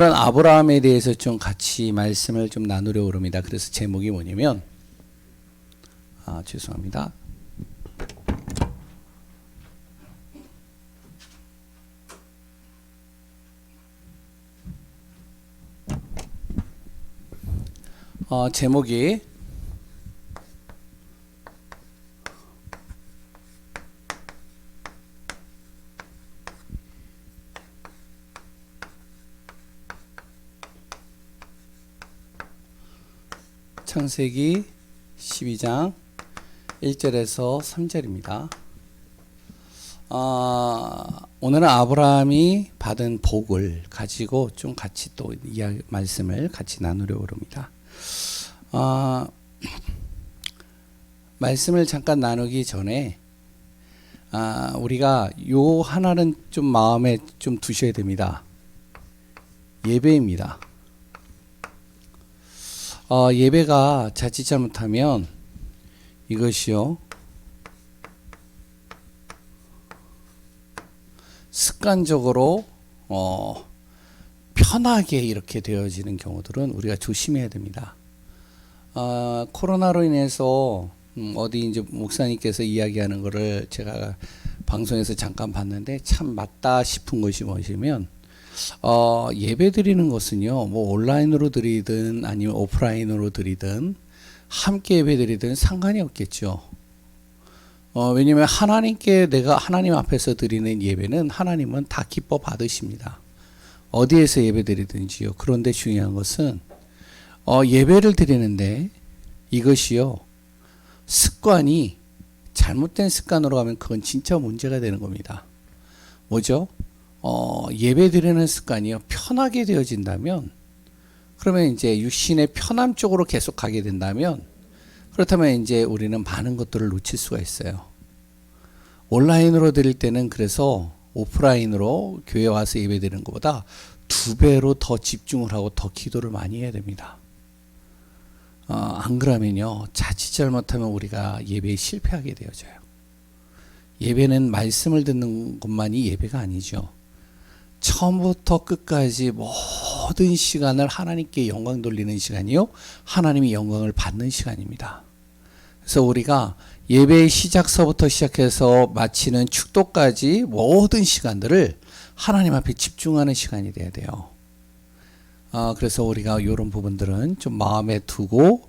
그런 아브라함에 대해서 좀 같이 말씀을 좀 나누려고 합니다. 그래서 제목이 뭐냐면, 죄송합니다. 제목이 창세기 12장 1절에서 3절입니다. 오늘은 아브라함이 받은 복을 가지고 좀 같이 또 말씀을 같이 나누려고 합니다. 말씀을 잠깐 나누기 전에 우리가 요 하나는 좀 마음에 좀 두셔야 됩니다. 예배입니다. 예배가 자칫 잘못하면 이것이요, 습관적으로 편하게 이렇게 되어지는 경우들은 우리가 조심해야 됩니다. 코로나로 인해서 어디 이제 목사님께서 이야기하는 거를 제가 방송에서 잠깐 봤는데 참 맞다 싶은 것이 뭐냐면, 예배 드리는 것은요, 뭐 온라인으로 드리든 아니면 오프라인으로 드리든 함께 예배 드리든 상관이 없겠죠. 왜냐면 내가 하나님 앞에서 드리는 예배는 하나님은 다 기뻐 받으십니다. 어디에서 예배 드리든지요. 그런데 중요한 것은 예배를 드리는데 이것이요, 습관이 잘못된 습관으로 가면 그건 진짜 문제가 되는 겁니다. 뭐죠? 예배 드리는 습관이요, 편하게 되어진다면, 그러면 이제 육신의 편함 쪽으로 계속 가게 된다면, 그렇다면 이제 우리는 많은 것들을 놓칠 수가 있어요. 온라인으로 드릴 때는 그래서 오프라인으로 교회 와서 예배 드리는 것보다 2배로 더 집중을 하고 더 기도를 많이 해야 됩니다. 안 그러면요, 자칫 잘못하면 우리가 예배에 실패하게 되어져요. 예배는 말씀을 듣는 것만이 예배가 아니죠. 처음부터 끝까지 모든 시간을 하나님께 영광 돌리는 시간이요, 하나님이 영광을 받는 시간입니다. 그래서 우리가 예배의 시작서부터 시작해서 마치는 축도까지 모든 시간들을 하나님 앞에 집중하는 시간이 돼야 돼요. 그래서 우리가 이런 부분들은 좀 마음에 두고,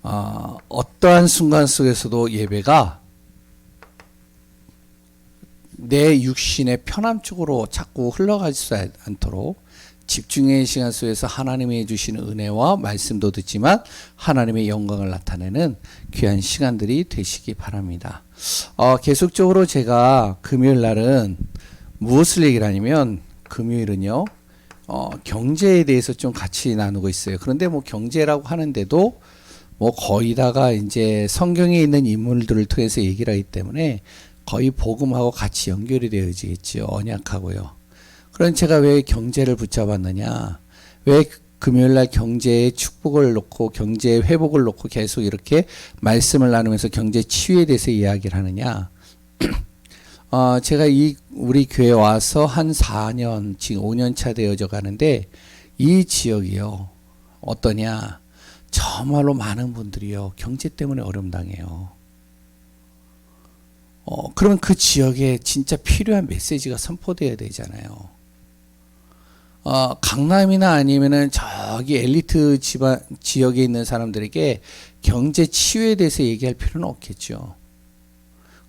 어떠한 순간 속에서도 예배가 내 육신의 편함 쪽으로 자꾸 흘러가지 않도록 집중의 시간 속에서 하나님이 해주시는 은혜와 말씀도 듣지만 하나님의 영광을 나타내는 귀한 시간들이 되시기 바랍니다. 계속적으로 제가 금요일 날은 무엇을 얘기를 하냐면, 금요일은요, 경제에 대해서 좀 같이 나누고 있어요. 그런데 뭐 경제라고 하는데도 뭐 거의 다가 이제 성경에 있는 인물들을 통해서 얘기를 하기 때문에 거의 복음하고 같이 연결이 되어지겠죠. 언약하고요. 그럼 제가 왜 경제를 붙잡았느냐? 왜 금요일날 경제의 축복을 놓고 경제의 회복을 놓고 계속 이렇게 말씀을 나누면서 경제 치유에 대해서 이야기를 하느냐? 제가 우리 교회 와서 한 4년, 지금 5년 차 되어져 가는데, 이 지역이요, 어떠냐? 정말로 많은 분들이요, 경제 때문에 어려움 당해요. 그러면 그 지역에 진짜 필요한 메시지가 선포되어야 되잖아요. 강남이나 아니면은 저기 엘리트 지역에 있는 사람들에게 경제 치유에 대해서 얘기할 필요는 없겠죠.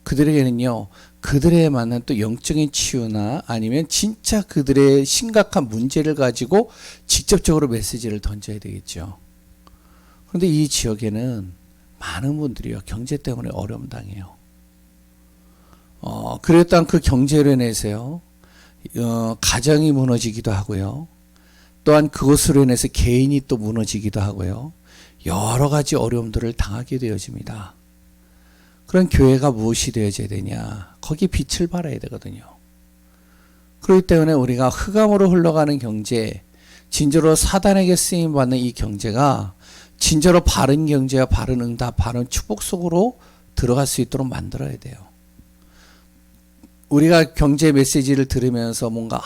그들에게는요, 그들에 맞는 또 영적인 치유나 아니면 진짜 그들의 심각한 문제를 가지고 직접적으로 메시지를 던져야 되겠죠. 그런데 이 지역에는 많은 분들이요, 경제 때문에 어려움 당해요. 그랬던 그 경제로 인해서요, 가정이 무너지기도 하고요, 또한 그것으로 인해서 개인이 또 무너지기도 하고요, 여러 가지 어려움들을 당하게 되어집니다. 그런 교회가 무엇이 되어져야 되냐? 거기 빛을 발해야 되거든요. 그렇기 때문에 우리가 흑암으로 흘러가는 경제, 진짜로 사단에게 쓰임받는 이 경제가 진짜로 바른 경제와 바른 응답, 바른 축복 속으로 들어갈 수 있도록 만들어야 돼요. 우리가 경제 메시지를 들으면서 뭔가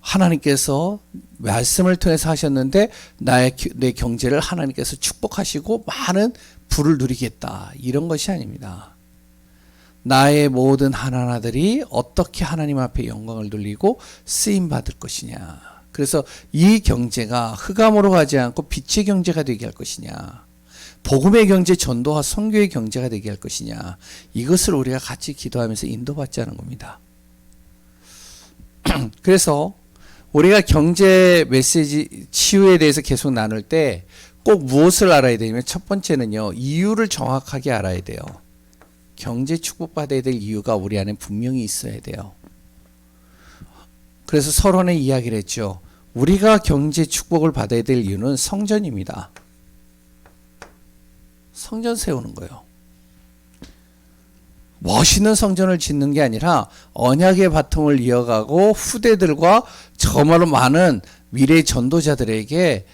하나님께서 말씀을 통해서 하셨는데 내 경제를 하나님께서 축복하시고 많은 부를 누리겠다. 이런 것이 아닙니다. 나의 모든 하나하나들이 어떻게 하나님 앞에 영광을 돌리고 쓰임 받을 것이냐. 그래서 이 경제가 흑암으로 가지 않고 빛의 경제가 되게 할 것이냐. 복음의 경제, 전도와 선교의 경제가 되게 할 것이냐. 이것을 우리가 같이 기도하면서 인도받자는 겁니다. 그래서 우리가 경제 메시지 치유에 대해서 계속 나눌 때 꼭 무엇을 알아야 되냐면 첫 번째는요. 이유를 정확하게 알아야 돼요. 경제 축복받아야 될 이유가 우리 안에 분명히 있어야 돼요. 그래서 서론에 이야기를 했죠. 우리가 경제 축복을 받아야 될 이유는 성전입니다. 성전 세우는 거예요. 멋있는 성전을 짓는 게 아니라 언약의 바통을 이어가고 후대들과 정말로 많은 미래의 전도자들에게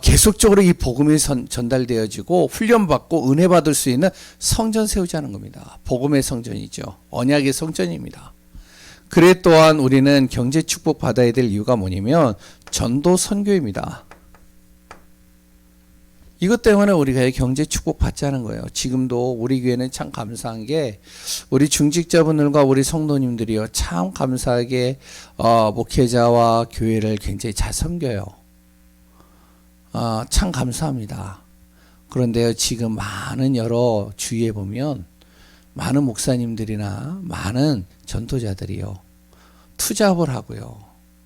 계속적으로 이 복음이 전달되어지고 훈련받고 은혜 받을 수 있는 성전 세우자는 겁니다. 복음의 성전이죠. 언약의 성전입니다. 그래 또한 우리는 경제 축복 받아야 될 이유가 뭐냐면 전도 선교입니다. 이것 때문에 우리가 경제 축복 받자는 거예요. 지금도 우리 교회는 참 감사한 게 우리 중직자분들과 우리 성도님들이요 참 감사하게 목회자와 교회를 굉장히 잘 섬겨요. 참 감사합니다. 그런데요 지금 많은 여러 주위에 보면 많은 목사님들이나 많은 전도자들이요 투잡을 하고요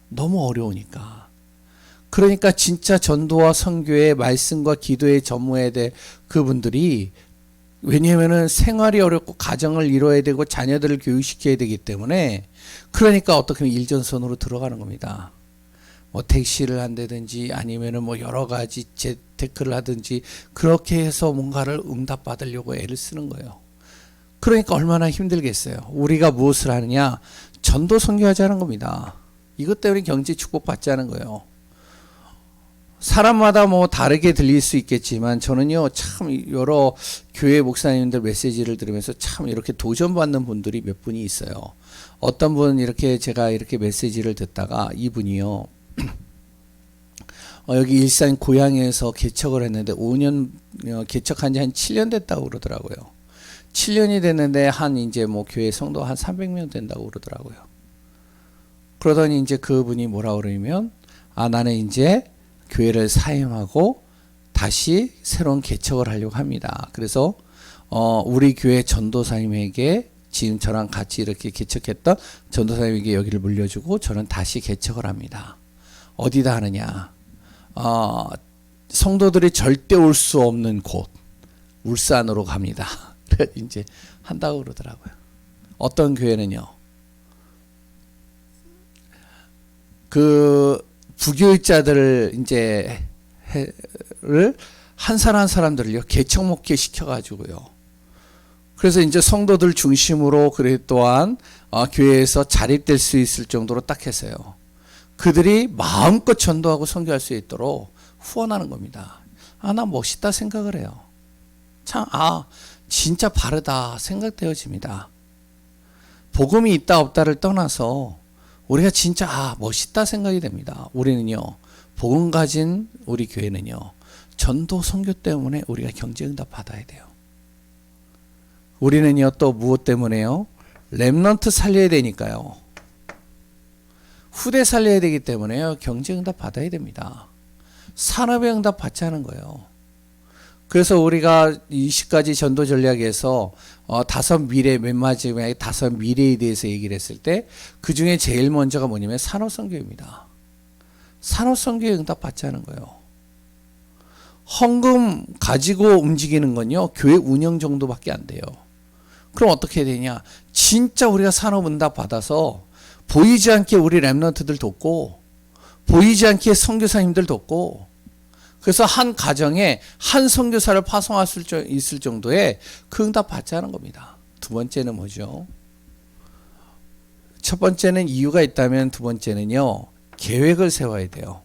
너무 어려우니까. 그러니까 진짜 전도와 선교의 말씀과 기도에 전무해야 될 그분들이 왜냐하면은 생활이 어렵고 가정을 이뤄야 되고 자녀들을 교육시켜야 되기 때문에 그러니까 어떻게 보면 일전선으로 들어가는 겁니다. 뭐 택시를 한다든지 아니면은 뭐 여러 가지 재테크를 하든지 그렇게 해서 뭔가를 응답받으려고 애를 쓰는 거예요. 그러니까 얼마나 힘들겠어요. 우리가 무엇을 하느냐? 전도 선교하자는 겁니다. 이것 때문에 경제 축복 받자는 거예요. 사람마다 뭐 다르게 들릴 수 있겠지만 저는요 참 여러 교회 목사님들 메시지를 들으면서 참 이렇게 도전받는 분들이 몇 분이 있어요. 어떤 분은 이렇게 제가 이렇게 메시지를 듣다가 이분이요 여기 일산 고향에서 개척을 했는데 5년 개척한 지 한 7년 됐다고 그러더라고요. 7년이 됐는데 한 이제 뭐 교회 성도 한 300명 된다고 그러더라고요. 그러더니 이제 그분이 뭐라 그러냐면 나는 이제 교회를 사임하고 다시 새로운 개척을 하려고 합니다. 그래서 우리 교회 전도사님에게 지금 저랑 같이 이렇게 개척했던 전도사님에게 여기를 물려주고 저는 다시 개척을 합니다. 어디다 하느냐? 성도들이 절대 올 수 없는 곳 울산으로 갑니다. 그래서 이제 한다고 그러더라고요. 어떤 교회는요. 그 부교육자들을 이제 한 사람 한 사람들을요 개척 목회 시켜가지고요. 그래서 이제 성도들 중심으로 그래 또한 교회에서 자립될 수 있을 정도로 딱 해서요. 그들이 마음껏 전도하고 선교할 수 있도록 후원하는 겁니다. 나 멋있다 생각을 해요. 참 진짜 바르다 생각되어집니다. 복음이 있다 없다를 떠나서 우리가 진짜 멋있다 생각이 됩니다. 우리는요 복음 가진 우리 교회는요 전도 선교 때문에 우리가 경제 응답 받아야 돼요. 우리는요 또 무엇 때문에요? 렘넌트 살려야 되니까요. 후대 살려야 되기 때문에요 경제 응답 받아야 됩니다. 산업의 응답 받자는 거예요. 그래서 우리가 20가지 전도 전략에서 다섯 미래, 맨 마지막에 다섯 미래에 대해서 얘기를 했을 때 그 중에 제일 먼저가 뭐냐면 산업선교입니다. 산업선교에 응답 받자는 거예요. 헌금 가지고 움직이는 건요 교회 운영 정도밖에 안 돼요. 그럼 어떻게 해야 되냐? 진짜 우리가 산업 응답 받아서 보이지 않게 우리 렘넌트들 돕고 보이지 않게 선교사님들 돕고 그래서 한 가정에 한 선교사를 파송할 수 있을 정도의 그 응답 받자는 겁니다. 두 번째는 뭐죠? 첫 번째는 이유가 있다면 두 번째는요 계획을 세워야 돼요.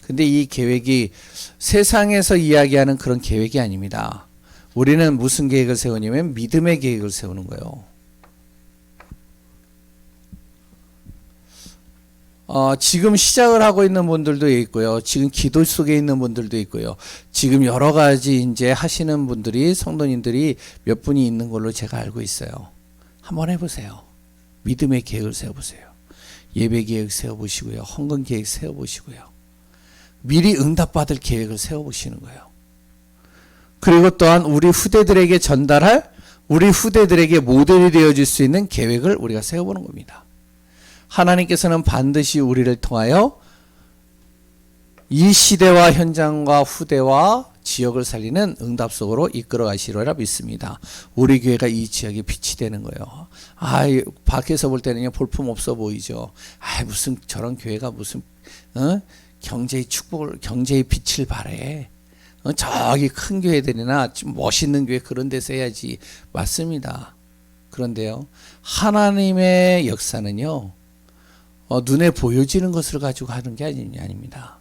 근데 이 계획이 세상에서 이야기하는 그런 계획이 아닙니다. 우리는 무슨 계획을 세우냐면 믿음의 계획을 세우는 거예요. 지금 시작을 하고 있는 분들도 있고요. 지금 기도 속에 있는 분들도 있고요. 지금 여러 가지 이제 하시는 분들이, 성도님들이 몇 분이 있는 걸로 제가 알고 있어요. 한번 해보세요. 믿음의 계획을 세워보세요. 예배 계획 세워보시고요. 헌금 계획 세워보시고요. 미리 응답받을 계획을 세워보시는 거예요. 그리고 또한 우리 후대들에게 전달할, 우리 후대들에게 모델이 되어줄 수 있는 계획을 우리가 세워보는 겁니다. 하나님께서는 반드시 우리를 통하여 이 시대와 현장과 후대와 지역을 살리는 응답 속으로 이끌어 가시리라 믿습니다. 우리 교회가 이 지역의 빛이 되는 거예요. 밖에서 볼 때는요, 볼품 없어 보이죠. 무슨 저런 교회가 무슨 경제의 축복을, 경제의 빛을 발해. 저기 큰 교회들이나 좀 멋있는 교회 그런 데서 해야지. 맞습니다. 그런데요, 하나님의 역사는요, 눈에 보여지는 것을 가지고 하는 게 아닙니다.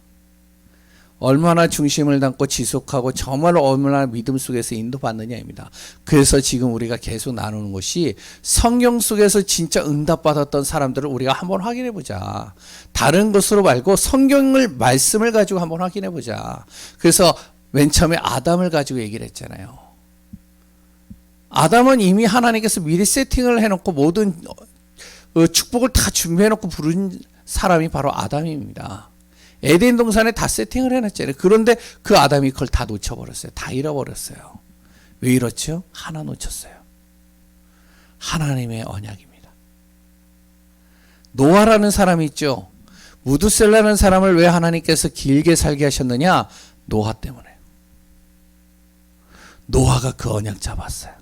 얼마나 중심을 담고 지속하고 정말 얼마나 믿음 속에서 인도받느냐입니다. 그래서 지금 우리가 계속 나누는 것이 성경 속에서 진짜 응답받았던 사람들을 우리가 한번 확인해 보자. 다른 것으로 말고 성경을, 말씀을 가지고 한번 확인해 보자. 그래서 맨 처음에 아담을 가지고 얘기를 했잖아요. 아담은 이미 하나님께서 미리 세팅을 해놓고 모든 축복을 다 준비해놓고 부른 사람이 바로 아담입니다. 에덴 동산에 다 세팅을 해놨잖아요. 그런데 그 아담이 그걸 다 놓쳐버렸어요. 다 잃어버렸어요. 왜 이렇죠? 하나 놓쳤어요. 하나님의 언약입니다. 노아라는 사람이 있죠. 무드셀라는 사람을 왜 하나님께서 길게 살게 하셨느냐? 노아 때문에. 노아가 그 언약 잡았어요.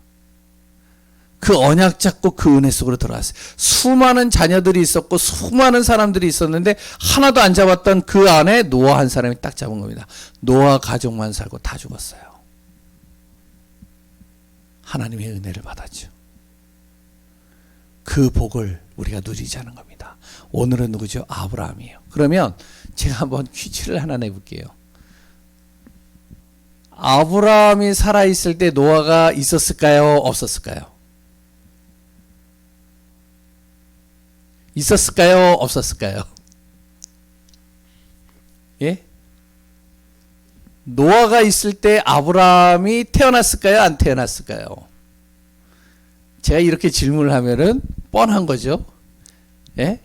그 언약 잡고 그 은혜 속으로 들어갔어요. 수많은 자녀들이 있었고 수많은 사람들이 있었는데 하나도 안 잡았던 그 안에 노아 한 사람이 딱 잡은 겁니다. 노아 가족만 살고 다 죽었어요. 하나님의 은혜를 받았죠. 그 복을 우리가 누리자는 겁니다. 오늘은 누구죠? 아브라함이에요. 그러면 제가 한번 퀴즈를 하나 내볼게요. 아브라함이 살아있을 때 노아가 있었을까요? 없었을까요? 있었을까요? 없었을까요? 예? 노아가 있을 때 아브라함이 태어났을까요? 안 태어났을까요? 제가 이렇게 질문을 하면은 뻔한 거죠. 예?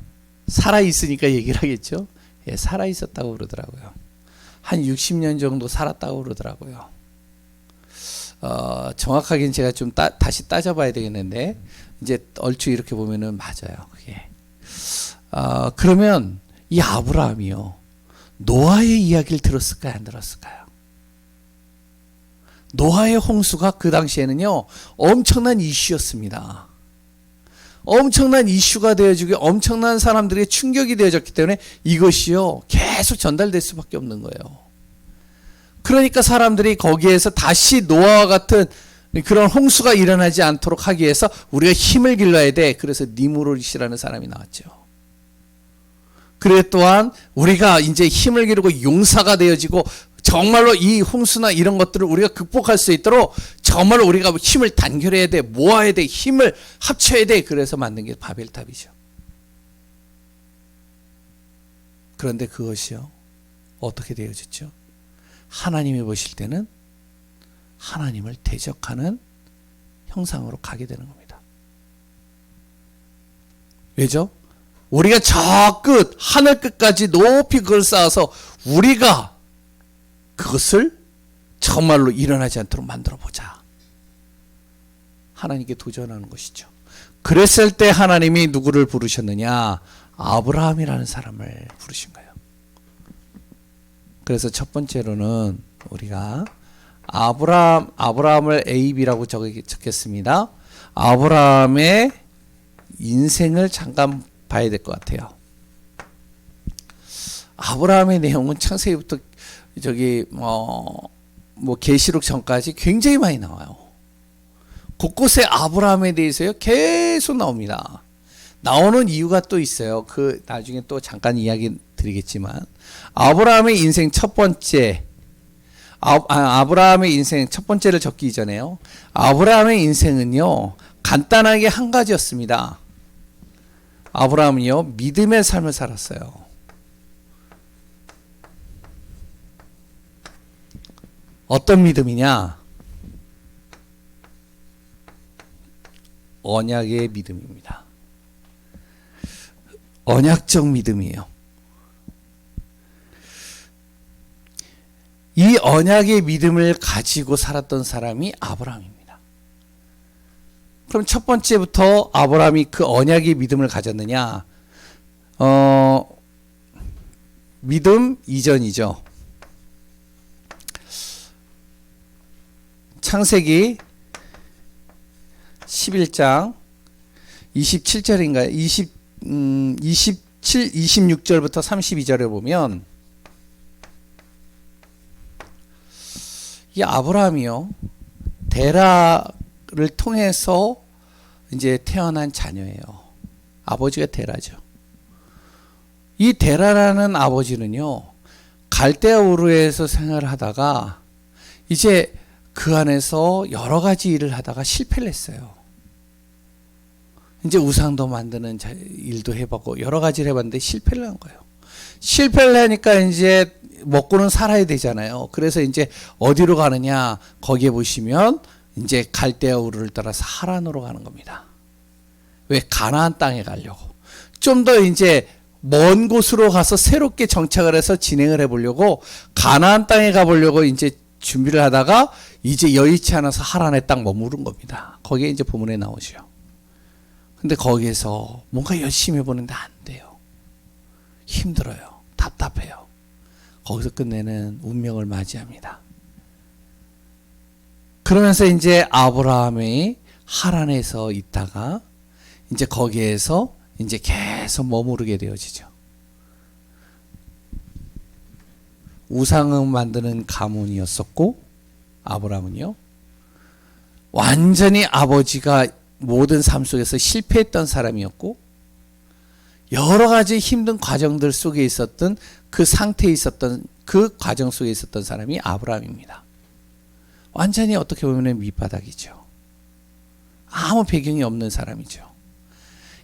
살아있으니까 얘기를 하겠죠. 예, 살아있었다고 그러더라고요. 한 60년 정도 살았다고 그러더라고요. 정확하게는 제가 좀 다시 따져봐야 되겠는데, 이제 얼추 이렇게 보면은 맞아요. 그게. 그러면 이 아브라함이요, 노아의 이야기를 들었을까요? 안 들었을까요? 노아의 홍수가 그 당시에는요, 엄청난 이슈였습니다. 엄청난 이슈가 되어지고 엄청난 사람들에게 충격이 되어졌기 때문에 이것이요, 계속 전달될 수밖에 없는 거예요. 그러니까 사람들이 거기에서 다시 노아와 같은 그런 홍수가 일어나지 않도록 하기 위해서 우리가 힘을 길러야 돼. 그래서 니무롯이라는 사람이 나왔죠. 그래 또한 우리가 이제 힘을 기르고 용사가 되어지고 정말로 이 홍수나 이런 것들을 우리가 극복할 수 있도록 정말로 우리가 힘을 단결해야 돼. 모아야 돼. 힘을 합쳐야 돼. 그래서 만든 게 바벨탑이죠. 그런데 그것이요, 어떻게 되어졌죠? 하나님이 보실 때는 하나님을 대적하는 형상으로 가게 되는 겁니다. 왜죠? 우리가 저 끝, 하늘 끝까지 높이 그걸 쌓아서 우리가 그것을 정말로 일어나지 않도록 만들어 보자. 하나님께 도전하는 것이죠. 그랬을 때 하나님이 누구를 부르셨느냐? 아브라함이라는 사람을 부르신 거예요. 그래서 첫 번째로는 우리가 아브라함을 AB라고 적겠습니다. 아브라함의 인생을 잠깐 봐야 될 것 같아요. 아브라함의 내용은 창세기부터 계시록 전까지 굉장히 많이 나와요. 곳곳에 아브라함에 대해서요 계속 나옵니다. 나오는 이유가 또 있어요. 그 나중에 또 잠깐 이야기 드리겠지만, 아브라함의 인생 첫 번째, 아브라함의 인생 첫 번째를 적기 전에요, 아브라함의 인생은요 간단하게 한 가지였습니다. 아브라함은요 믿음의 삶을 살았어요. 어떤 믿음이냐? 언약의 믿음입니다. 언약적 믿음이에요. 이 언약의 믿음을 가지고 살았던 사람이 아브라함입니다. 그럼 첫 번째부터 아브라함이 그 언약의 믿음을 가졌느냐? 믿음 이전이죠. 창세기 11장 27절인가요? 26절부터 32절을 보면 이 아브라함이요, 데라를 통해서 이제 태어난 자녀예요. 아버지가 데라죠. 이 데라라는 아버지는요, 갈대아 우르에서 생활을 하다가 이제 그 안에서 여러 가지 일을 하다가 실패를 했어요. 이제 우상도 만드는 일도 해보고 여러 가지를 해봤는데 실패를 한 거예요. 실패를 하니까 이제 먹고는 살아야 되잖아요. 그래서 이제 어디로 가느냐? 거기에 보시면 이제 갈대아 우르를 따라서 하란으로 가는 겁니다. 왜? 가나안 땅에 가려고. 좀 더 이제 먼 곳으로 가서 새롭게 정착을 해서 진행을 해보려고 가나안 땅에 가보려고 이제 준비를 하다가 이제 여의치 않아서 하란에 딱 머무른 겁니다. 거기에 이제 본문에 나오죠. 근데 거기에서 뭔가 열심히 해보는데 안 돼요. 힘들어요. 답답해요. 거기서 끝내는 운명을 맞이합니다. 그러면서 이제 아브라함이 하란에서 있다가 이제 거기에서 이제 계속 머무르게 되어지죠. 우상을 만드는 가문이었었고, 아브라함은요, 완전히 아버지가 모든 삶 속에서 실패했던 사람이었고, 여러 가지 힘든 과정들 속에 있었던 그 상태에 있었던 그 과정 속에 있었던 사람이 아브라함입니다. 완전히 어떻게 보면 밑바닥이죠. 아무 배경이 없는 사람이죠.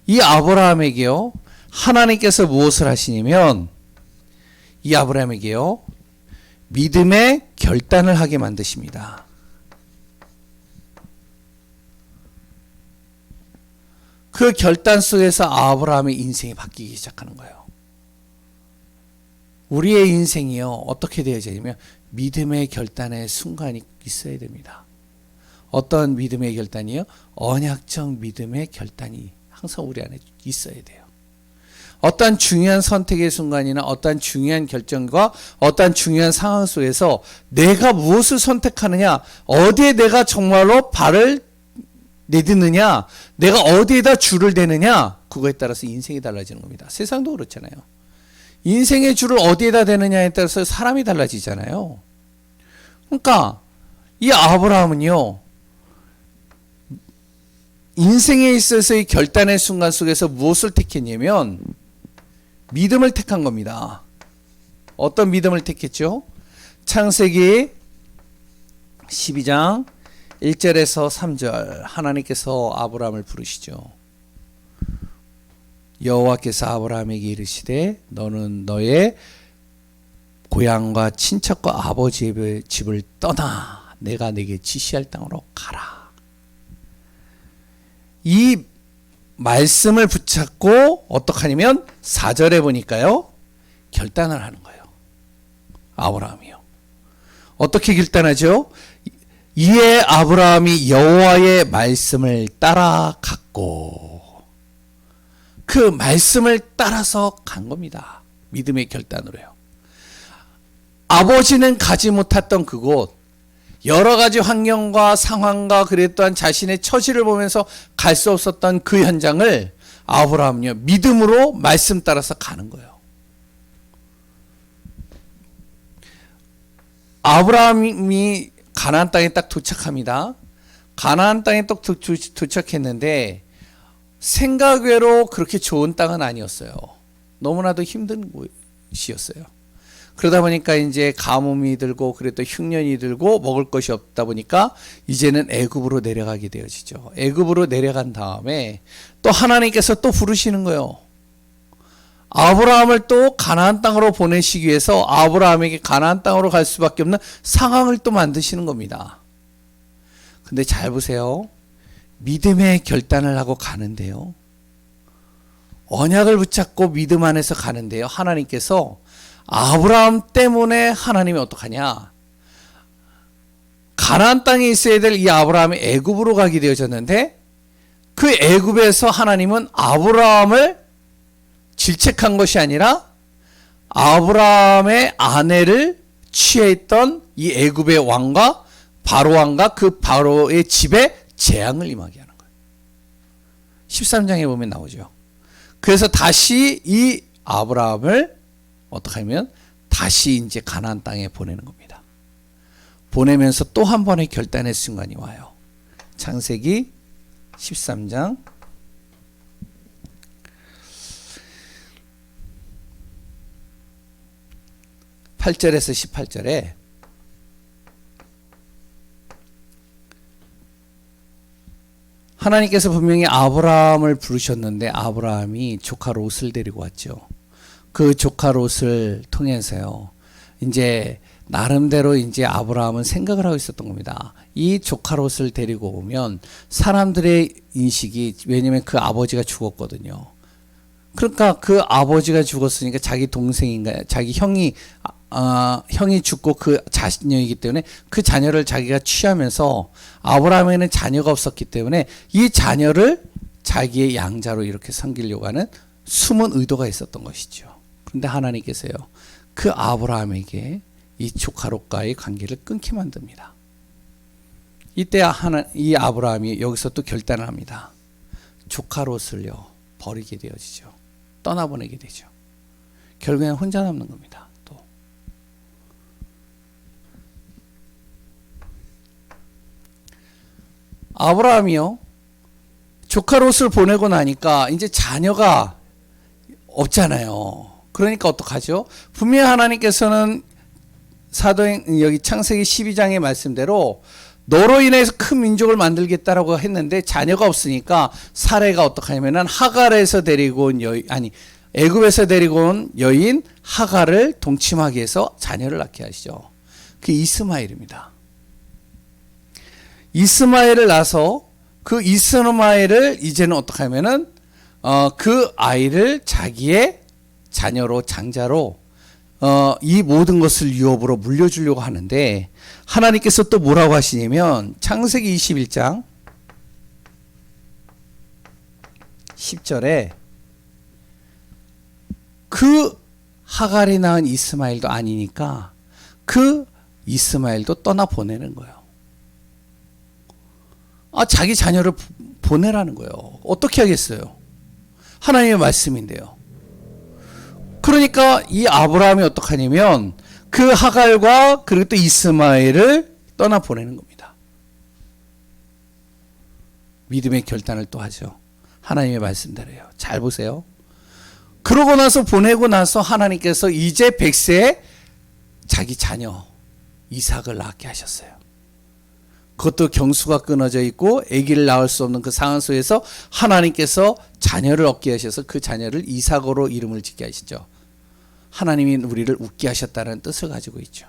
이 아브라함에게요, 하나님께서 무엇을 하시냐면 이 아브라함에게요, 믿음의 결단을 하게 만드십니다. 그 결단 속에서 아브라함의 인생이 바뀌기 시작하는 거예요. 우리의 인생이요, 어떻게 되어지냐면 믿음의 결단의 순간이 있어야 됩니다. 어떤 믿음의 결단이요? 언약적 믿음의 결단이 항상 우리 안에 있어야 돼요. 어떤 중요한 선택의 순간이나 어떤 중요한 결정과 어떤 중요한 상황 속에서 내가 무엇을 선택하느냐, 어디에 내가 정말로 발을 내딛느냐, 내가 어디에다 줄을 대느냐, 그거에 따라서 인생이 달라지는 겁니다. 세상도 그렇잖아요. 인생의 줄을 어디에다 대느냐에 따라서 사람이 달라지잖아요. 그러니까 이 아브라함은요, 인생에 있어서의 결단의 순간 속에서 무엇을 택했냐면 믿음을 택한 겁니다. 어떤 믿음을 택했죠? 창세기 12장 1절에서 3절, 하나님께서 아브라함을 부르시죠. 여호와께서 아브라함에게 이르시되 너는 너의 고향과 친척과 아버지의 집을 떠나 내가 네게 지시할 땅으로 가라. 이 말씀을 붙잡고 어떡하냐면 4절에 보니까요, 결단을 하는 거예요. 아브라함이요. 어떻게 결단하죠? 이에 아브라함이 여호와의 말씀을 따라갔고, 그 말씀을 따라서 간 겁니다. 믿음의 결단으로요. 아버지는 가지 못했던 그곳, 여러 가지 환경과 상황과 그랬던 자신의 처지를 보면서 갈 수 없었던 그 현장을 아브라함은요, 믿음으로 말씀 따라서 가는 거예요. 아브라함이 가나안 땅에 딱 도착합니다. 가나안 땅에 딱 도착했는데 생각외로 그렇게 좋은 땅은 아니었어요. 너무나도 힘든 곳이었어요. 그러다 보니까 이제 가뭄이 들고 그랬던 흉년이 들고 먹을 것이 없다 보니까 이제는 애굽으로 내려가게 되어지죠. 애굽으로 내려간 다음에 또 하나님께서 또 부르시는 거예요. 아브라함을 또 가나안 땅으로 보내시기 위해서 아브라함에게 가나안 땅으로 갈 수밖에 없는 상황을 또 만드시는 겁니다. 근데 잘 보세요. 믿음의 결단을 하고 가는데요. 언약을 붙잡고 믿음 안에서 가는데요. 하나님께서 아브라함 때문에 하나님이 어떡하냐? 가나안 땅에 있어야 될 이 아브라함이 애굽으로 가게 되어졌는데 그 애굽에서 하나님은 아브라함을 질책한 것이 아니라 아브라함의 아내를 취했던 이 애굽의 왕과 바로 왕과 그 바로의 집에 재앙을 임하게 하는 거예요. 13장에 보면 나오죠. 그래서 다시 이 아브라함을 어떻게 하면 다시 이제 가나안 땅에 보내는 겁니다. 보내면서 또 한 번의 결단의 순간이 와요. 창세기 13장 8절에서 18절에 하나님께서 분명히 아브라함을 부르셨는데 아브라함이 조카 롯을 데리고 왔죠. 그 조카 롯을 통해서요. 이제 나름대로 이제 아브라함은 생각을 하고 있었던 겁니다. 이 조카 롯을 데리고 오면 사람들의 인식이, 왜냐면 그 아버지가 죽었거든요. 그러니까 그 아버지가 죽었으니까 자기 동생인가 자기 형이 죽고 그 자녀이기 때문에 그 자녀를 자기가 취하면서 아브라함에는 자녀가 없었기 때문에 이 자녀를 자기의 양자로 이렇게 섬기려고 하는 숨은 의도가 있었던 것이죠. 그런데 하나님께서요, 그 아브라함에게 이 조카 롯과의 관계를 끊게 만듭니다. 이때 이 아브라함이 여기서 또 결단을 합니다. 조카 롯을요 버리게 되어지죠. 떠나보내게 되죠. 결국엔 혼자 남는 겁니다. 또 아브라함이요 조카 롯을 보내고 나니까 이제 자녀가 없잖아요. 그러니까 어떡하죠? 분명히 하나님께서는 사도행 여기 창세기 12장의 말씀대로 너로 인해서 큰 민족을 만들겠다라고 했는데 자녀가 없으니까 사례가 어떡하냐면은 하갈에서 데리고 온 애굽에서 데리고 온 여인 하갈을 동침하게 해서 자녀를 낳게 하시죠. 그 이스마엘입니다. 이스마엘을 낳아서 그 이스마엘을 이제는 어떻게 하면은 그 아이를 자기의 자녀로 장자로 이 모든 것을 유업으로 물려주려고 하는데 하나님께서 또 뭐라고 하시냐면 창세기 21장 10절에 그 하갈이 낳은 이스마엘도 아니니까 그 이스마엘도 떠나 보내는 거예요. 자기 자녀를 보내라는 거예요. 어떻게 하겠어요? 하나님의 말씀인데요. 그러니까 이 아브라함이 어떡하냐면 그 하갈과 그리고 또 이스마엘을 떠나 보내는 겁니다. 믿음의 결단을 또 하죠. 하나님의 말씀대로요. 잘 보세요. 그러고 나서 보내고 나서 하나님께서 이제 100세에 자기 자녀 이삭을 낳게 하셨어요. 그것도 경수가 끊어져 있고 아기를 낳을 수 없는 그 상황 속에서 하나님께서 자녀를 얻게 하셔서 그 자녀를 이삭으로 이름을 짓게 하시죠. 하나님이 우리를 웃게 하셨다는 뜻을 가지고 있죠.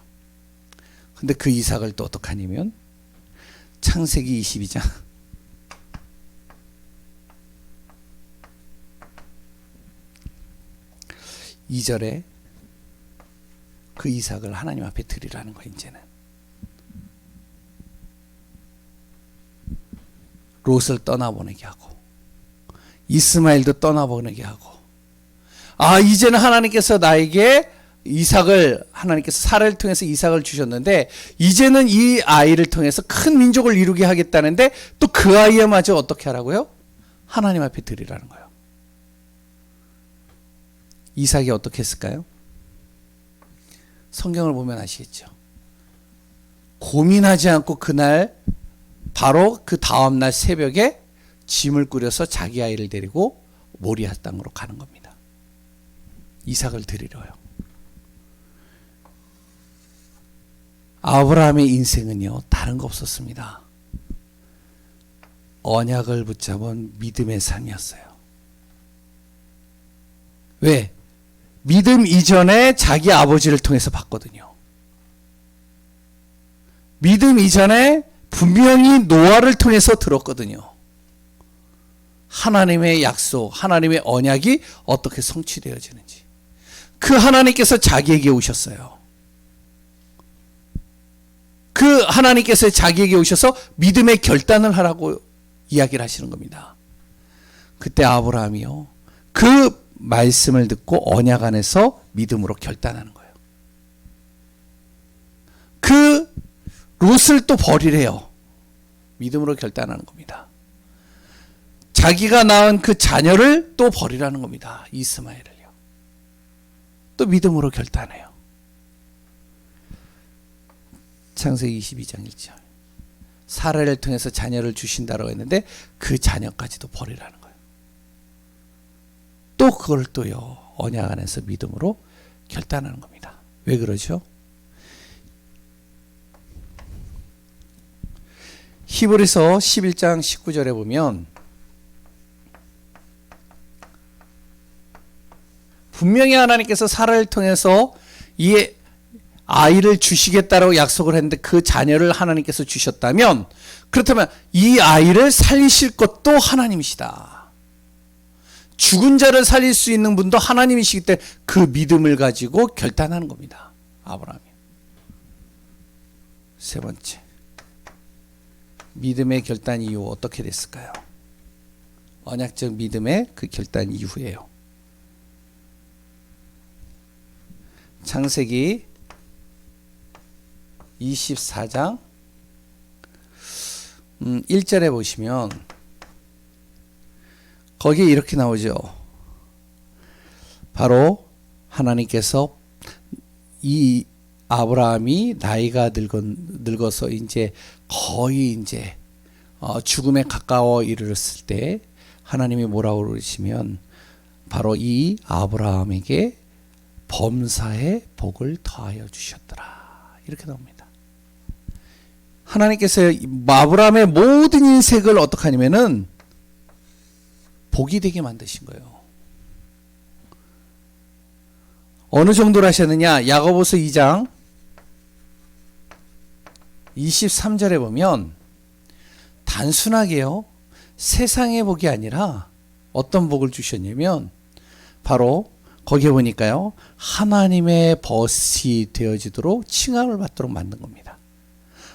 근데 그 이삭을 또 어떡하냐면 창세기 22장 2절에 그 이삭을 하나님 앞에 드리라는 거예요. 이제는 롯을 떠나보내게 하고 이스마엘도 떠나보내게 하고 이제는 하나님께서 나에게 이삭을 하나님께서 사라를 통해서 이삭을 주셨는데 이제는 이 아이를 통해서 큰 민족을 이루게 하겠다는데 또 그 아이마저 어떻게 하라고요? 하나님 앞에 드리라는 거예요. 이삭이 어떻게 했을까요? 성경을 보면 아시겠죠. 고민하지 않고 그날 바로 그 다음날 새벽에 짐을 꾸려서 자기 아이를 데리고 모리아 땅으로 가는 겁니다. 이삭을 드리러요. 아브라함의 인생은요 다른 거 없었습니다. 언약을 붙잡은 믿음의 삶이었어요. 왜? 믿음 이전에 자기 아버지를 통해서 봤거든요. 믿음 이전에 분명히 노아를 통해서 들었거든요. 하나님의 약속, 하나님의 언약이 어떻게 성취되어지는지. 그 하나님께서 자기에게 오셨어요. 그 하나님께서 자기에게 오셔서 믿음의 결단을 하라고 이야기를 하시는 겁니다. 그때 아브라함이요, 그 말씀을 듣고 언약 안에서 믿음으로 결단하는 거예요. 그 롯을 또 버리래요. 믿음으로 결단하는 겁니다. 자기가 낳은 그 자녀를 또 버리라는 겁니다. 이스마엘을요. 또 믿음으로 결단해요. 창세기 22장 1절. 사라를 통해서 자녀를 주신다라고 했는데 그 자녀까지도 버리라는 거예요. 또 그걸 또요, 언약 안에서 믿음으로 결단하는 겁니다. 왜 그러죠? 히브리서 11장 19절에 보면 분명히 하나님께서 사라를 통해서 이 아이를 주시겠다라고 약속을 했는데 그 자녀를 하나님께서 주셨다면, 그렇다면 이 아이를 살리실 것도 하나님이시다. 죽은 자를 살릴 수 있는 분도 하나님이시기 때문에 그 믿음을 가지고 결단하는 겁니다. 아브라함이. 세 번째, 믿음의 결단 이후 어떻게 됐을까요? 언약적 믿음의 그 결단 이후에요. 창세기 24장 1절에 보시면 거기에 이렇게 나오죠. 바로 하나님께서 이 아브라함이 나이가 늙어서 이제 거의 이제 죽음에 가까워 이르렀을 때 하나님이 뭐라고 그러시면 바로 이 아브라함에게 범사의 복을 더하여 주셨더라. 이렇게 나옵니다. 하나님께서 아브라함의 모든 인생을 어떻게 하냐면은 복이 되게 만드신 거예요. 어느 정도로 하셨느냐? 야고보서 2장 23절에 보면 단순하게요, 세상의 복이 아니라 어떤 복을 주셨냐면 바로 거기에 보니까요, 하나님의 벗이 되어지도록 칭함을 받도록 만든 겁니다.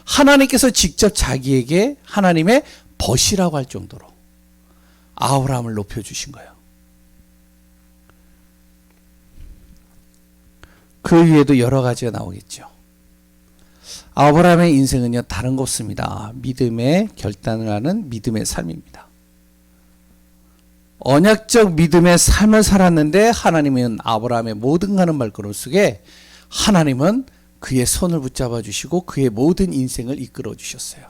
하나님께서 직접 자기에게 하나님의 벗이라고 할 정도로 아브라함을 높여주신 거예요. 그 위에도 여러 가지가 나오겠죠. 아브라함의 인생은요, 다른 거 없습니다. 믿음의 결단을 하는 믿음의 삶입니다. 언약적 믿음의 삶을 살았는데 하나님은 아브라함의 모든 가는 발걸음 속에 하나님은 그의 손을 붙잡아 주시고 그의 모든 인생을 이끌어 주셨어요.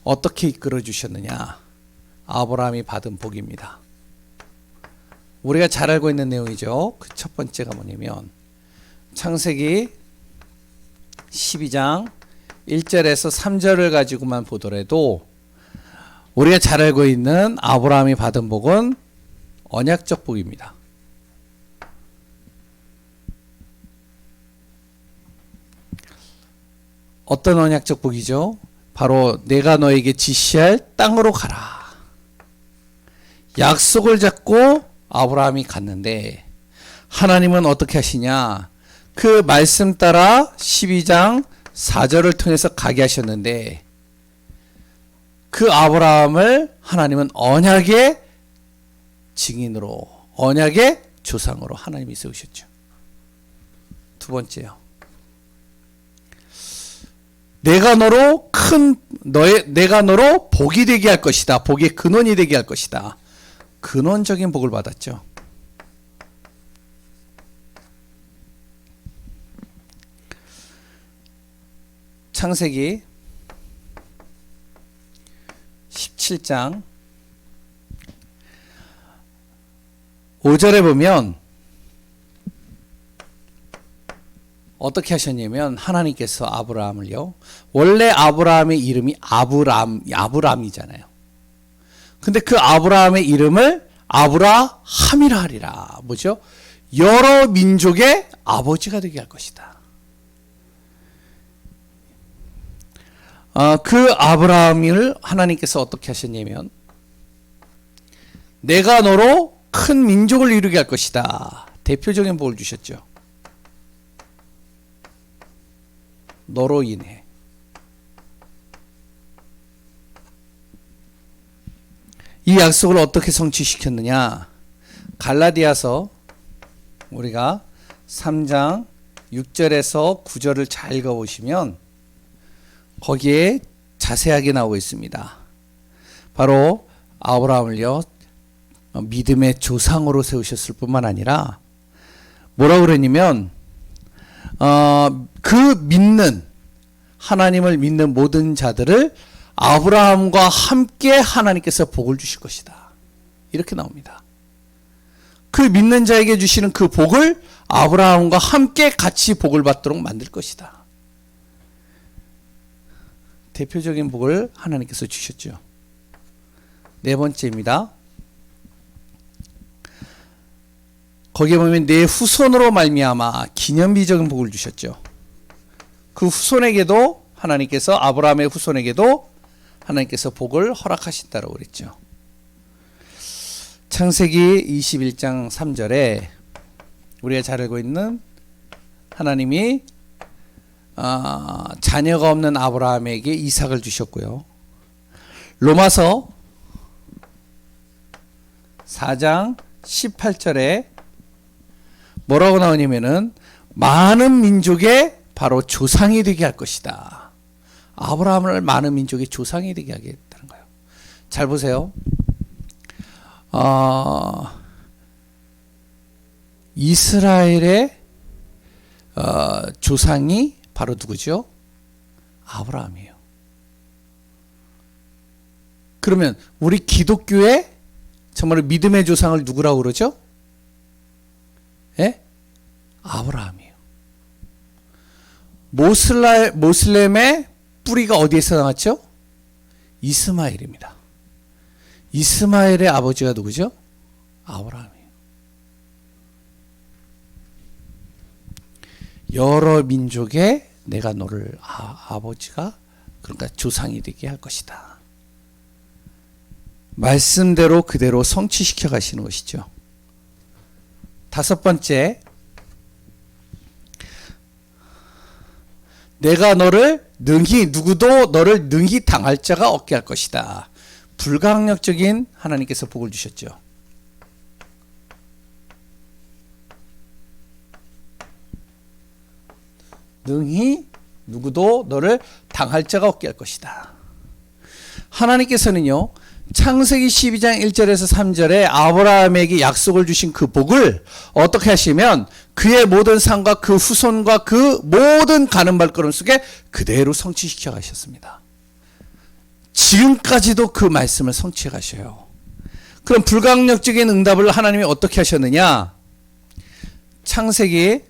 어떻게 이끌어 주셨느냐? 아브라함이 받은 복입니다. 우리가 잘 알고 있는 내용이죠. 그 첫 번째가 뭐냐면 창세기 12장 1절에서 3절을 가지고만 보더라도 우리가 잘 알고 있는 아브라함이 받은 복은 언약적 복입니다. 어떤 언약적 복이죠? 바로 내가 너에게 지시할 땅으로 가라. 약속을 잡고 아브라함이 갔는데 하나님은 어떻게 하시냐? 그 말씀 따라 12장 4절을 통해서 가게 하셨는데 그 아브라함을 하나님은 언약의 증인으로, 언약의 조상으로 하나님이 세우셨죠. 두 번째요. 내가 너로 복이 되게 할 것이다. 복의 근원이 되게 할 것이다. 근원적인 복을 받았죠. 창세기 17장 5절에 보면 어떻게 하셨냐면 하나님께서 아브라함을요, 원래 아브라함의 이름이 아브람이잖아요. 근데 그 아브라함의 이름을 아브라함이라 하리라. 뭐죠? 여러 민족의 아버지가 되게 할 것이다. 그 아브라함을 하나님께서 어떻게 하셨냐면 내가 너로 큰 민족을 이루게 할 것이다. 대표적인 복을 주셨죠. 너로 인해. 이 약속을 어떻게 성취시켰느냐? 갈라디아서 우리가 3장 6절에서 9절을 잘 읽어보시면 거기에 자세하게 나오고 있습니다. 바로 아브라함을요 믿음의 조상으로 세우셨을 뿐만 아니라 뭐라고 그러냐면 그 믿는 하나님을 믿는 모든 자들을 아브라함과 함께 하나님께서 복을 주실 것이다. 이렇게 나옵니다. 그 믿는 자에게 주시는 그 복을 아브라함과 함께 같이 복을 받도록 만들 것이다. 대표적인 복을 하나님께서 주셨죠. 네 번째입니다. 거기에 보면 내 후손으로 말미암아 기념비적인 복을 주셨죠. 그 후손에게도 하나님께서 아브라함의 후손에게도 하나님께서 복을 허락하신다고 그랬죠. 창세기 21장 3절에 우리가 잘 알고 있는 하나님이 자녀가 없는 아브라함에게 이삭을 주셨고요. 로마서 4장 18절에 뭐라고 나오냐면은 많은 민족의 바로 조상이 되게 할 것이다. 아브라함을 많은 민족의 조상이 되게 하겠다는 거예요. 잘 보세요. 이스라엘의 조상이 바로 누구죠? 아브라함이에요. 그러면 우리 기독교의 정말 믿음의 조상을 누구라고 그러죠? 예? 아브라함이에요. 모슬렘의 뿌리가 어디에서 나왔죠? 이스마엘입니다. 이스마엘의 아버지가 누구죠? 아브라함이에요. 여러 민족의 내가 너를 아버지가 그러니까 조상이 되게 할 것이다. 말씀대로 그대로 성취시켜 가시는 것이죠. 다섯 번째, 내가 너를 능히 누구도 너를 능히 당할 자가 없게 할 것이다. 불가항력적인 하나님께서 복을 주셨죠. 능히 누구도 너를 당할 자가 없게 할 것이다. 하나님께서는요 창세기 12장 1절에서 3절에 아브라함에게 약속을 주신 그 복을 어떻게 하시면 그의 모든 삶과 그 후손과 그 모든 가는 발걸음 속에 그대로 성취시켜 가셨습니다. 지금까지도 그 말씀을 성취해 가셔요. 그럼 불가항력적인 응답을 하나님이 어떻게 하셨느냐? 창세기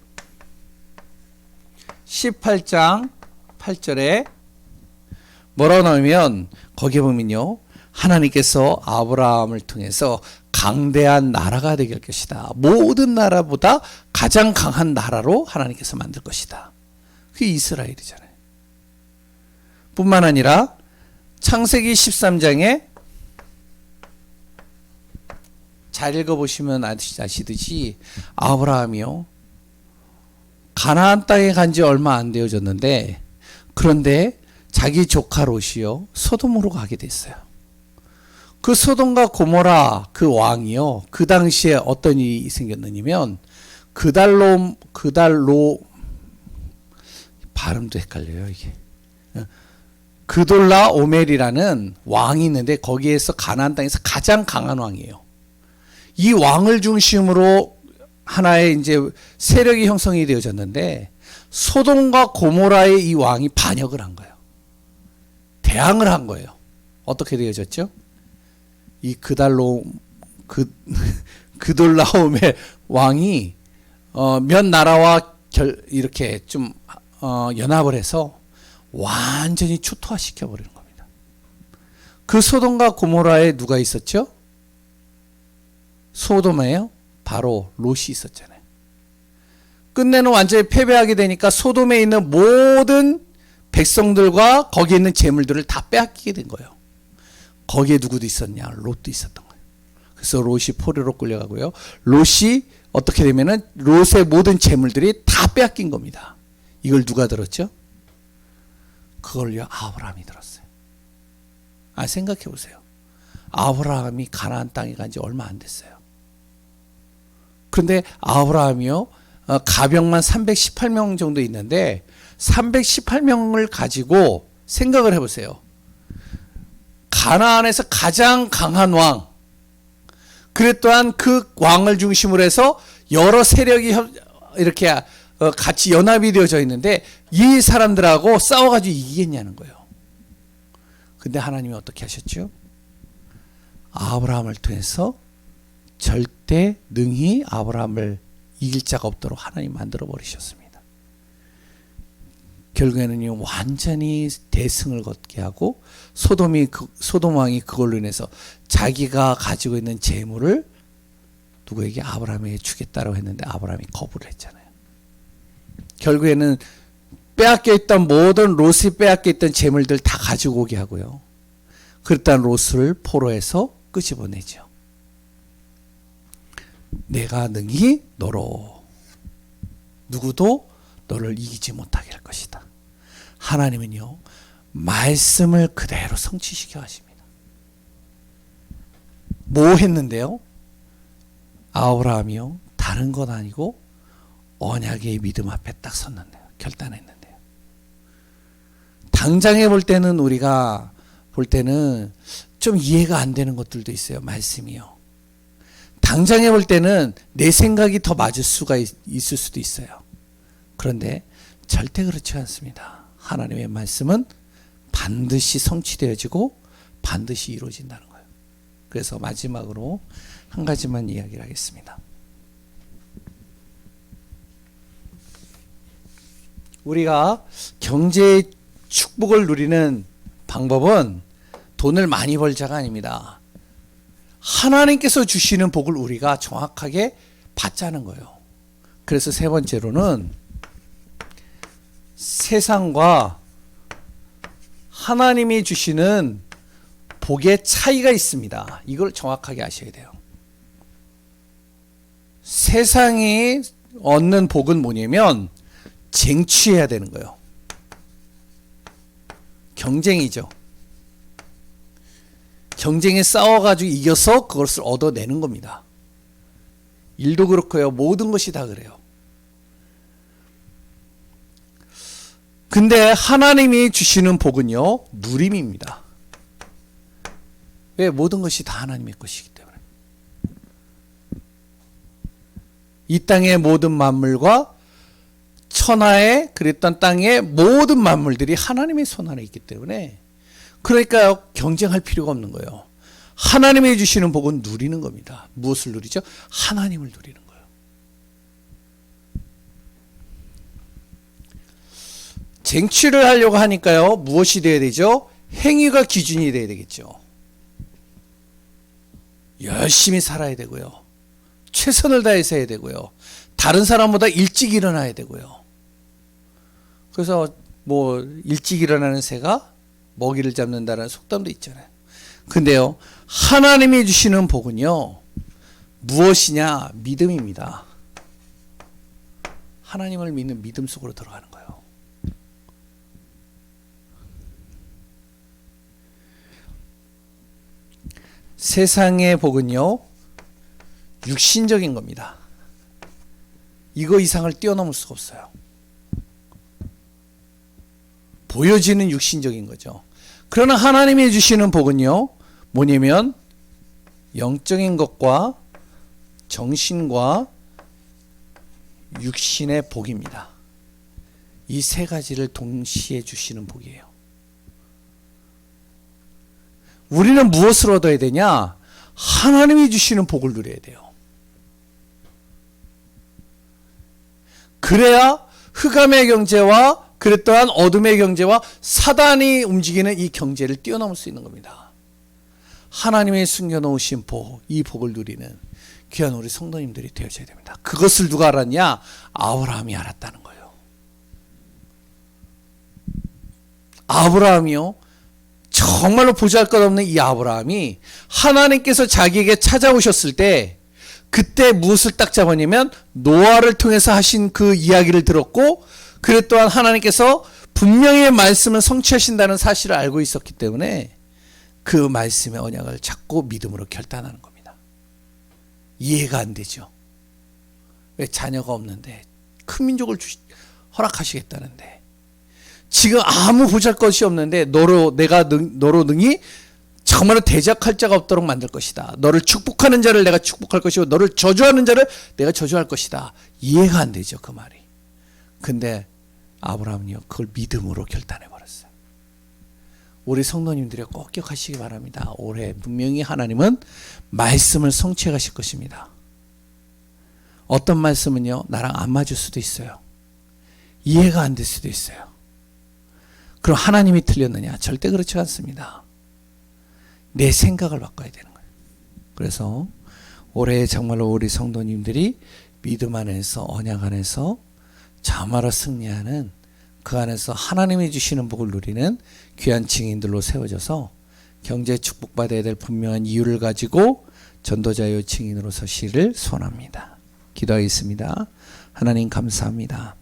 18장 8절에 뭐라고 나오면 거기에 보면요 하나님께서 아브라함을 통해서 강대한 나라가 되게 할 것이다. 모든 나라보다 가장 강한 나라로 하나님께서 만들 것이다. 그게 이스라엘이잖아요. 뿐만 아니라 창세기 13장에 잘 읽어보시면 아시듯이 아브라함이요 가나안 땅에 간 지 얼마 안 되어졌는데 그런데 자기 조카 롯이요 소돔으로 가게 됐어요. 그 소돔과 고모라 그 왕이요 그 당시에 어떤 일이 생겼느냐면 그달로 발음도 헷갈려요 이게 그돌라 오멜이라는 왕이 있는데 거기에서 가나안 땅에서 가장 강한 왕이에요. 이 왕을 중심으로 하나의 이제 세력이 형성이 되어졌는데 소돔과 고모라의 이 왕이 반역을 한 거예요. 대항을 한 거예요. 어떻게 되어졌죠? 이 그돌라오멜 왕이 몇 나라와 이렇게 좀 연합을 해서 완전히 초토화시켜 버리는 겁니다. 그 소돔과 고모라에 누가 있었죠? 소돔에요? 바로 롯이 있었잖아요. 끝내는 완전히 패배하게 되니까 소돔에 있는 모든 백성들과 거기에 있는 재물들을 다 빼앗기게 된 거예요. 거기에 누구도 있었냐? 롯도 있었던 거예요. 그래서 롯이 포로로 끌려가고요. 롯이 어떻게 되면은 롯의 모든 재물들이 다 빼앗긴 겁니다. 이걸 누가 들었죠? 그걸요 아브라함이 들었어요. 생각해 보세요. 아브라함이 가나안 땅에 간 지 얼마 안 됐어요. 그런데 아브라함이요 가병만 318명 정도 있는데 318명을 가지고 생각을 해보세요. 가나안에서 가장 강한 왕, 그랬 또한 그 왕을 중심으로 해서 여러 세력이 이렇게 같이 연합이 되어져 있는데 이 사람들하고 싸워가지고 이기겠냐는 거예요. 근데 하나님이 어떻게 하셨죠? 아브라함을 통해서 절대 능히 아브라함을 이길 자가 없도록 하나님 만들어 버리셨습니다. 결국에는 완전히 대승을 거두게 하고 소돔 왕이 그걸로 인해서 자기가 가지고 있는 재물을 누구에게 아브라함에게 주겠다고 했는데 아브라함이 거부를 했잖아요. 결국에는 빼앗겨 있던 모든 롯이 빼앗겨 있던 재물들 다 가지고 오게 하고요. 그랬던 롯을 포로에서 끄집어내죠. 내가 능히 너로 누구도 너를 이기지 못하게 할 것이다. 하나님은요 말씀을 그대로 성취시켜 하십니다. 뭐 했는데요? 아브라함이요 다른 건 아니고 언약의 믿음 앞에 딱 섰는데요. 결단했는데요. 당장에 볼 때는 우리가 볼 때는 좀 이해가 안 되는 것들도 있어요. 말씀이요. 당장에 볼 때는 내 생각이 더 맞을 수가 있을 수도 있어요. 그런데 절대 그렇지 않습니다. 하나님의 말씀은 반드시 성취되어지고 반드시 이루어진다는 거예요. 그래서 마지막으로 한 가지만 이야기를 하겠습니다. 우리가 경제의 축복을 누리는 방법은 돈을 많이 벌자가 아닙니다. 하나님께서 주시는 복을 우리가 정확하게 받자는 거예요. 그래서 세 번째로는 세상과 하나님이 주시는 복의 차이가 있습니다. 이걸 정확하게 아셔야 돼요. 세상이 얻는 복은 뭐냐면 쟁취해야 되는 거예요. 경쟁이죠. 경쟁에 싸워가지고 이겨서 그것을 얻어내는 겁니다. 일도 그렇고요. 모든 것이 다 그래요. 근데 하나님이 주시는 복은요 누림입니다. 왜? 모든 것이 다 하나님의 것이기 때문에. 이 땅의 모든 만물과 천하에 그랬던 땅의 모든 만물들이 하나님의 손 안에 있기 때문에 그러니까 경쟁할 필요가 없는 거예요. 하나님이 주시는 복은 누리는 겁니다. 무엇을 누리죠? 하나님을 누리는 거예요. 쟁취를 하려고 하니까요. 무엇이 돼야 되죠? 행위가 기준이 돼야 되겠죠. 열심히 살아야 되고요. 최선을 다해서 해야 되고요. 다른 사람보다 일찍 일어나야 되고요. 그래서 뭐 일찍 일어나는 새가 먹이를 잡는다는 속담도 있잖아요. 근데요. 하나님이 주시는 복은요. 무엇이냐? 믿음입니다. 하나님을 믿는 믿음 속으로 들어가는 거예요. 세상의 복은요. 육신적인 겁니다. 이거 이상을 뛰어넘을 수가 없어요. 보여지는 육신적인 거죠. 그러나 하나님이 주시는 복은요. 뭐냐면 영적인 것과 정신과 육신의 복입니다. 이 세 가지를 동시에 주시는 복이에요. 우리는 무엇을 얻어야 되냐? 하나님이 주시는 복을 누려야 돼요. 그래야 흑암의 경제와 그랬더한 어둠의 경제와 사단이 움직이는 이 경제를 뛰어넘을 수 있는 겁니다. 하나님의 숨겨놓으신 복, 이 복을 누리는 귀한 우리 성도님들이 되어져야 됩니다. 그것을 누가 알았냐? 아브라함이 알았다는 거예요. 아브라함이요, 정말로 보잘것없는 이 아브라함이 하나님께서 자기에게 찾아오셨을 때 그때 무엇을 딱 잡았냐면 노아를 통해서 하신 그 이야기를 들었고, 그래 또한 하나님께서 분명히 말씀을 성취하신다는 사실을 알고 있었기 때문에 그 말씀의 언약을 잡고 믿음으로 결단하는 겁니다. 이해가 안 되죠. 왜 자녀가 없는데 큰 민족을 허락하시겠다는데, 지금 아무 보잘것이 없는데 너로 능히 정말로 대적할 자가 없도록 만들 것이다. 너를 축복하는 자를 내가 축복할 것이고 너를 저주하는 자를 내가 저주할 것이다. 이해가 안 되죠, 그 말이. 근데 아브라함이요, 그걸 믿음으로 결단해 버렸어요. 우리 성도님들이 꼭 기억하시기 바랍니다. 올해 분명히 하나님은 말씀을 성취해 가실 것입니다. 어떤 말씀은요, 나랑 안 맞을 수도 있어요. 이해가 안 될 수도 있어요. 그럼 하나님이 틀렸느냐? 절대 그렇지 않습니다. 내 생각을 바꿔야 되는 거예요. 그래서 올해 정말로 우리 성도님들이 믿음 안에서, 언약 안에서 참으로 승리하는, 그 안에서 하나님이 주시는 복을 누리는 귀한 증인들로 세워져서 경제 축복받아야 될 분명한 이유를 가지고 전도자요 증인으로 서시를 소원합니다. 기도하겠습니다. 하나님 감사합니다.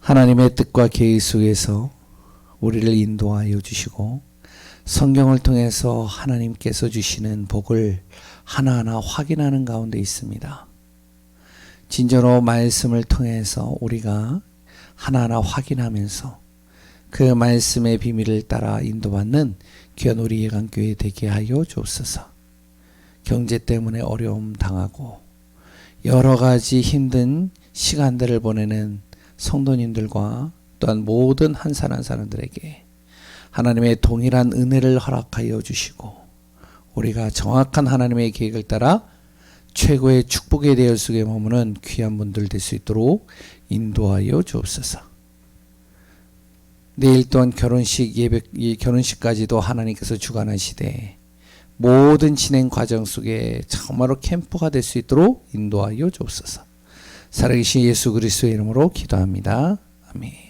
하나님의 뜻과 계획 속에서 우리를 인도하여 주시고 성경을 통해서 하나님께서 주시는 복을 하나하나 확인하는 가운데 있습니다. 진정으로 말씀을 통해서 우리가 하나하나 확인하면서 그 말씀의 비밀을 따라 인도받는 귀한 우리 예강교회 되게 하여 주옵소서. 경제 때문에 어려움 당하고 여러 가지 힘든 시간들을 보내는 성도님들과 또한 모든 한 사람 한 사람들에게 하나님의 동일한 은혜를 허락하여 주시고 우리가 정확한 하나님의 계획을 따라 최고의 축복의 대열 속에 머무는 귀한 분들 될 수 있도록 인도하여 주옵소서. 내일 또한 결혼식 결혼식까지도 하나님께서 주관하시되 모든 진행 과정 속에 정말로 캠프가 될 수 있도록 인도하여 주옵소서. 살아계신 예수 그리스도의 이름으로 기도합니다. 아멘.